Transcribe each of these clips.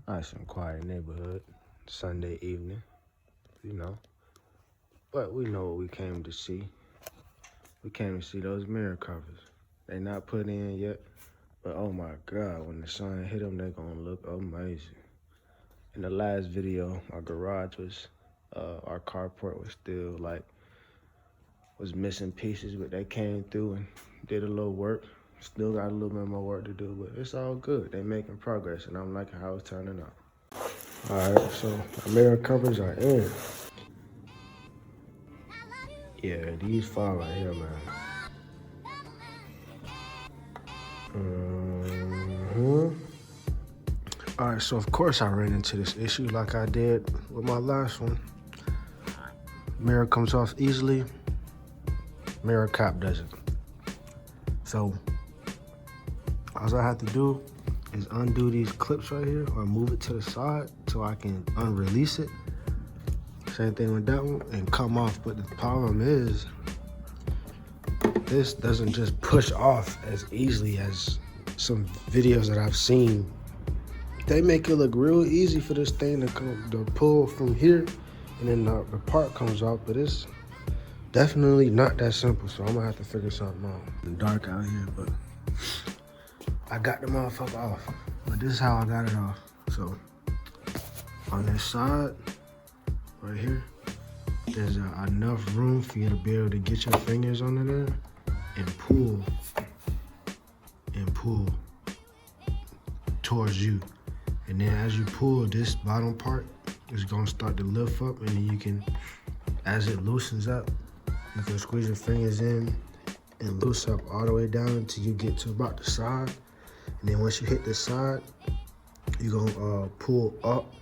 Nice and quiet neighborhood, Sunday evening, you know. But we know what we came to see. We came to see those mirror covers. They not put in yet, but oh my God, when the sun hit them, they're gonna look amazing. In the last video, our garage was, our carport was still was missing pieces, but they came through and did a little work. Still got a little bit more work to do, but it's all good. They making progress, and I'm liking how it's turning out. All right, so our mirror covers are in. Yeah, these fall right here, man. All right, so of course I ran into this issue like I did with my last one. Mirror comes off easily, mirror cap doesn't. So all I have to do is undo these clips right here or move it to the side so I can unrelease it. Same thing with that one, and come off. But the problem is this doesn't just push off as easily as some videos that I've seen. They make it look real easy for this thing to pull from here, and then the part comes off, but it's definitely not that simple, so I'm gonna have to figure something out. It's dark out here, but I got the motherfucker off. But this is how I got it off. So on this side, right here, there's enough room for you to be able to get your fingers under there and pull towards you. And then as you pull, this bottom part is gonna start to lift up, and then you can, as it loosens up, you can squeeze your fingers in and loose up all the way down until you get to about the side. And then once you hit the side, you're gonna pull up,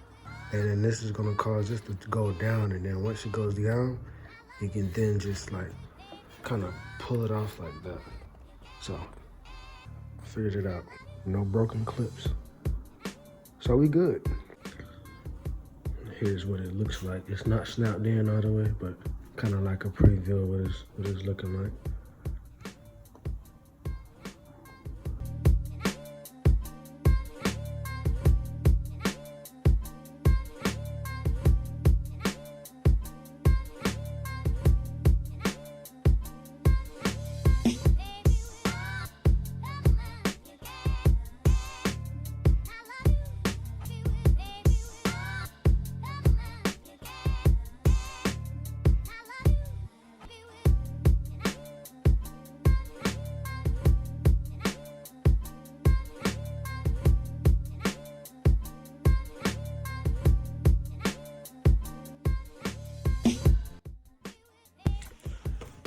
and then this is gonna cause this to go down. And then once it goes down, you can then just like kind of pull it off like that. So I figured it out. No broken clips. So we good. Here's what it looks like. It's not snapped in all the way, but kind of like a preview of what it's looking like.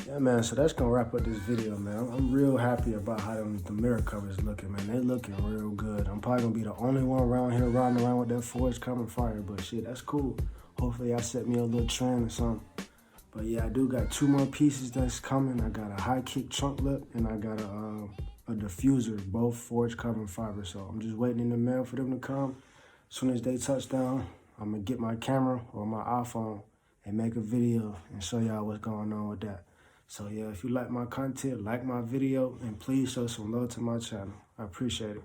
Yeah, man, so that's gonna wrap up this video, man. I'm real happy about how the mirror covers looking, man. They looking real good. I'm probably gonna be the only one around here riding around with that forged carbon fiber, but shit, that's cool. Hopefully I set me a little trend or something. But yeah, I do got 2 more pieces that's coming. I got a high kick trunk lip, and I got a diffuser, both forged carbon fiber. So I'm just waiting in the mail for them to come. As soon as they touch down, I'm gonna get my camera or my iPhone and make a video and show y'all what's going on with that. So yeah, if you like my content, like my video, and please show some love to my channel. I appreciate it.